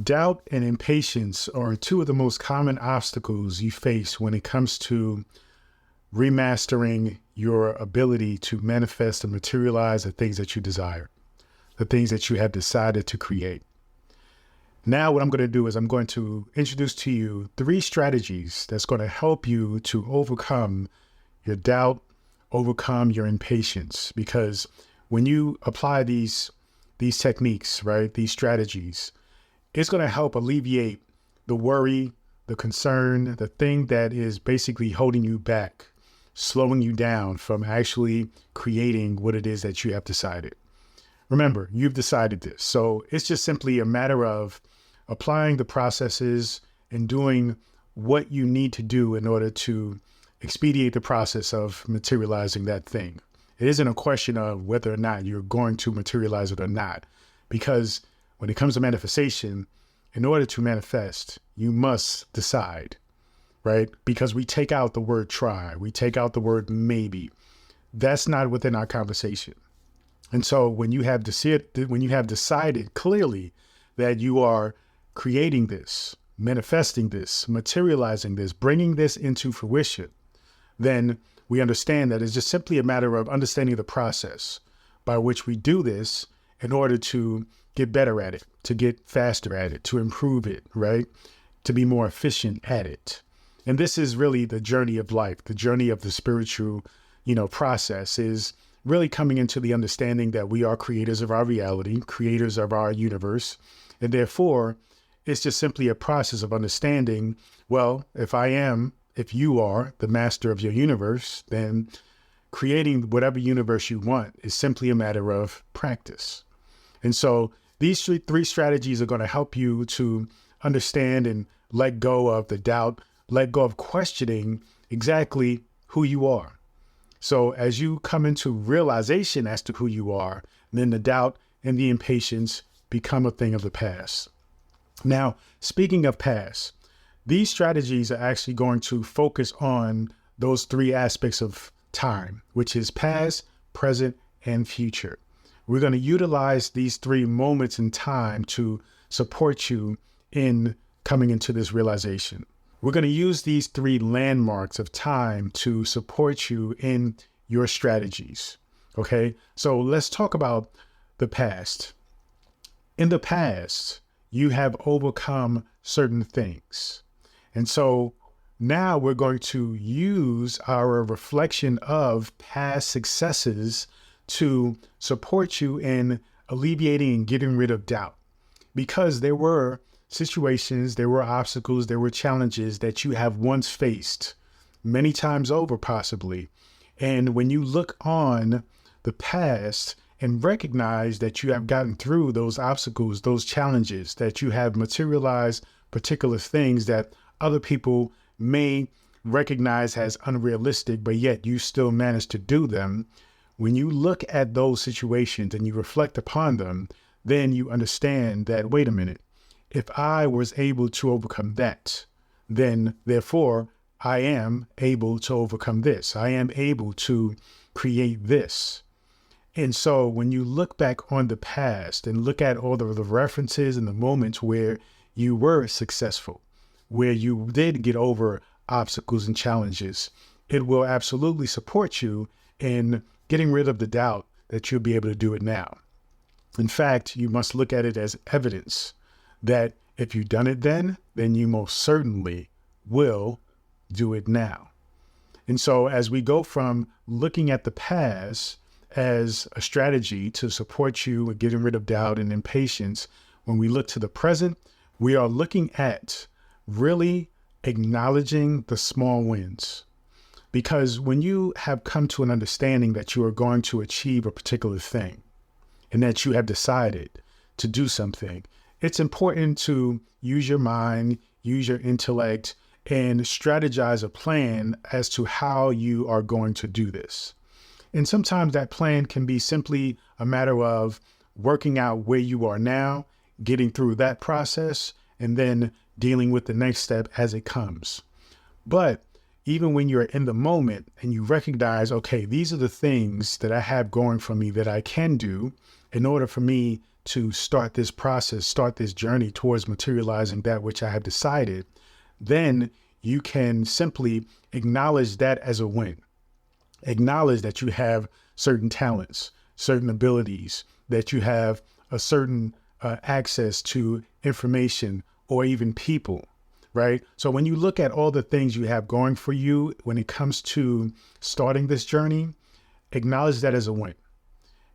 Doubt and impatience are two of the most common obstacles you face when it comes to remastering your ability to manifest and materialize the things that you desire, the things that you have decided to create. Now, what I'm going to do is I'm going to introduce to you 3 strategies that's going to help you to overcome your doubt, overcome your impatience. Because when you apply these techniques, right, these strategies, it's going to help alleviate the worry, the concern, the thing that is basically holding you back, slowing you down from actually creating what it is that you have decided. Remember, you've decided this. So it's just simply a matter of applying the processes and doing what you need to do in order to expedite the process of materializing that thing. It isn't a question of whether or not you're going to materialize it or not, because when it comes to manifestation, in order to manifest, you must decide, right? Because we take out the word try, we take out the word maybe. That's not within our conversation. And so when you have decided clearly that you are creating this, manifesting this, materializing this, bringing this into fruition, then we understand that it's just simply a matter of understanding the process by which we do this in order to get better at it, to get faster at it, to improve it, right? To be more efficient at it. And this is really the journey of life, the journey of the spiritual, process is really coming into the understanding that we are creators of our reality, creators of our universe. And therefore, it's just simply a process of understanding, well, if you are the master of your universe, then creating whatever universe you want is simply a matter of practice. And so these 3 strategies are going to help you to understand and let go of the doubt, let go of questioning exactly who you are. So as you come into realization as to who you are, then the doubt and the impatience become a thing of the past. Now, speaking of past, these strategies are actually going to focus on those 3 aspects of time, which is past, present, and future. We're going to utilize these 3 moments in time to support you in coming into this realization. We're going to use these 3 landmarks of time to support you in your strategies. Okay, so let's talk about the past. In the past, you have overcome certain things. And so now we're going to use our reflection of past successes to support you in alleviating and getting rid of doubt. Because there were situations, there were obstacles, there were challenges that you have once faced, many times over possibly. And when you look on the past and recognize that you have gotten through those obstacles, those challenges, that you have materialized particular things that other people may recognize as unrealistic, but yet you still managed to do them. When you look at those situations and you reflect upon them, then you understand that, wait a minute, if I was able to overcome that, then therefore I am able to overcome this. I am able to create this. And so when you look back on the past and look at all the references and the moments where you were successful, where you did get over obstacles and challenges, it will absolutely support you in getting rid of the doubt that you'll be able to do it now. In fact, you must look at it as evidence that if you've done it then you most certainly will do it now. And so as we go from looking at the past as a strategy to support you in getting rid of doubt and impatience, when we look to the present, we are looking at really acknowledging the small wins. Because when you have come to an understanding that you are going to achieve a particular thing and that you have decided to do something, it's important to use your mind, use your intellect, and strategize a plan as to how you are going to do this. And sometimes that plan can be simply a matter of working out where you are now, getting through that process, and then dealing with the next step as it comes. But even when you're in the moment and you recognize, okay, these are the things that I have going for me that I can do in order for me to start this process, start this journey towards materializing that which I have decided, then you can simply acknowledge that as a win. Acknowledge that you have certain talents, certain abilities, that you have a certain access to information or even people, right? So when you look at all the things you have going for you when it comes to starting this journey, acknowledge that as a win.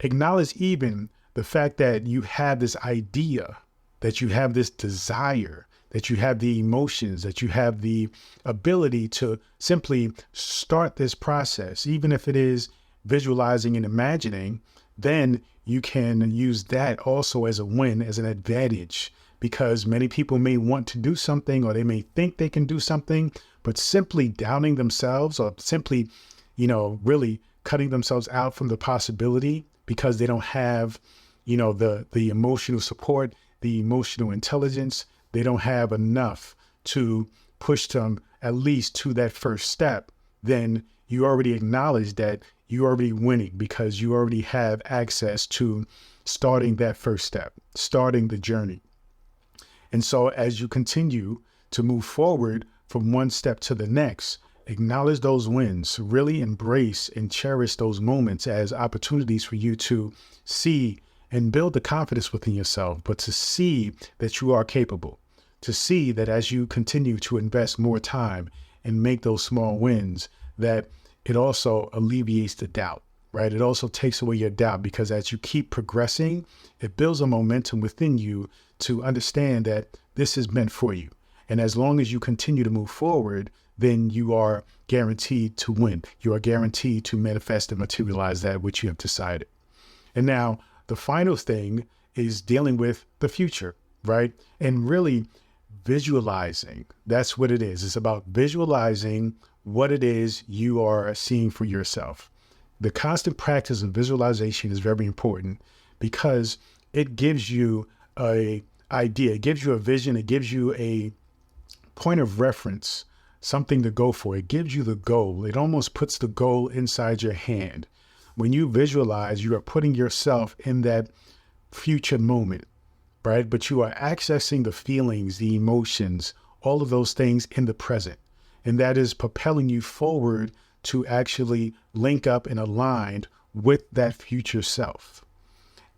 Acknowledge even the fact that you have this idea, that you have this desire, that you have the emotions, that you have the ability to simply start this process, even if it is visualizing and imagining, then you can use that also as a win, as an advantage, because many people may want to do something or they may think they can do something, but simply doubting themselves or simply, really cutting themselves out from the possibility because they don't have, the emotional support, the emotional intelligence. They don't have enough to push them at least to that first step. Then you already acknowledge that you're already winning because you already have access to starting that first step, starting the journey. And so as you continue to move forward from one step to the next, acknowledge those wins, really embrace and cherish those moments as opportunities for you to see and build the confidence within yourself, but to see that you are capable, to see that as you continue to invest more time and make those small wins, that it also alleviates the doubt, right? It also takes away your doubt because as you keep progressing, it builds a momentum within you to understand that this is meant for you. And as long as you continue to move forward, then you are guaranteed to win. You are guaranteed to manifest and materialize that which you have decided. And now the final thing is dealing with the future, right? And really visualizing. That's what it is. It's about visualizing what it is you are seeing for yourself. The constant practice of visualization is very important because it gives you an idea, it gives you a vision, it gives you a point of reference, something to go for. It gives you the goal. It almost puts the goal inside your hand. When you visualize, you are putting yourself in that future moment, right? But you are accessing the feelings, the emotions, all of those things in the present. And that is propelling you forward to actually link up and align with that future self.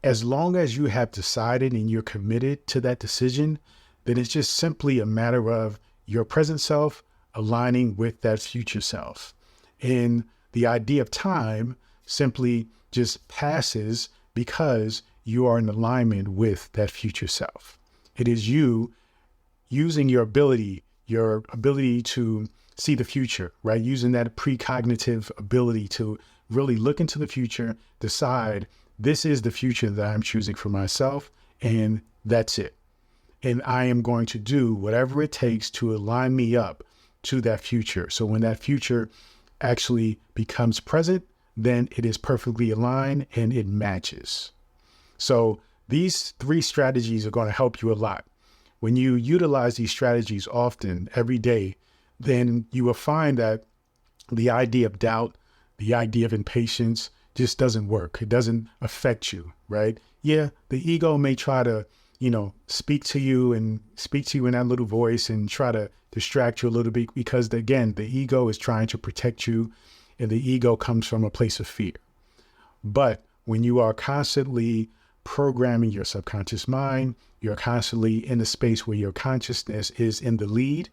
As long as you have decided and you're committed to that decision, then it's just simply a matter of your present self aligning with that future self. And the idea of time simply just passes because you are in alignment with that future self. It is you using your ability to see the future, right? Using that precognitive ability to really look into the future, decide this is the future that I'm choosing for myself, and that's it. And I am going to do whatever it takes to align me up to that future. So when that future actually becomes present, then it is perfectly aligned and it matches. So these 3 strategies are going to help you a lot. When you utilize these strategies often, every day, then you will find that the idea of doubt, the idea of impatience just doesn't work. It doesn't affect you, right? Yeah, the ego may try to, speak to you in that little voice and try to distract you a little bit because, again, the ego is trying to protect you and the ego comes from a place of fear. But when you are constantly programming your subconscious mind, you're constantly in a space where your consciousness is in the lead,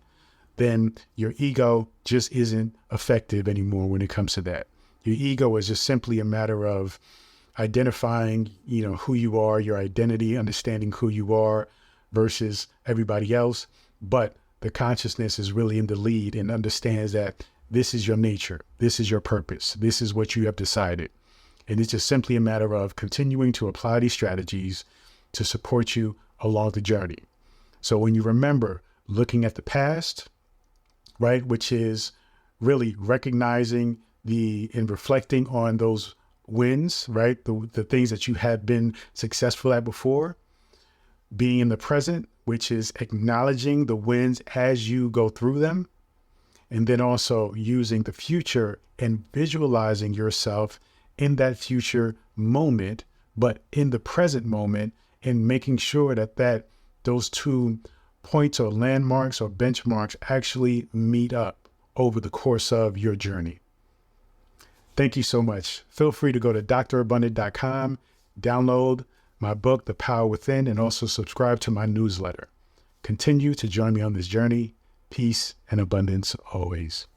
then your ego just isn't effective anymore when it comes to that. Your ego is just simply a matter of identifying, who you are, your identity, understanding who you are versus everybody else. But the consciousness is really in the lead and understands that this is your nature. This is your purpose. This is what you have decided. And it's just simply a matter of continuing to apply these strategies to support you along the journey. So when you remember looking at the past, right, which is really recognizing and reflecting on those wins, right, the things that you have been successful at before, being in the present, which is acknowledging the wins as you go through them, and then also using the future and visualizing yourself in that future moment, but in the present moment, in making sure that those 2 points or landmarks or benchmarks actually meet up over the course of your journey. Thank you so much. Feel free to go to drabundant.com, download my book, The Power Within, and also subscribe to my newsletter. Continue to join me on this journey. Peace and abundance always.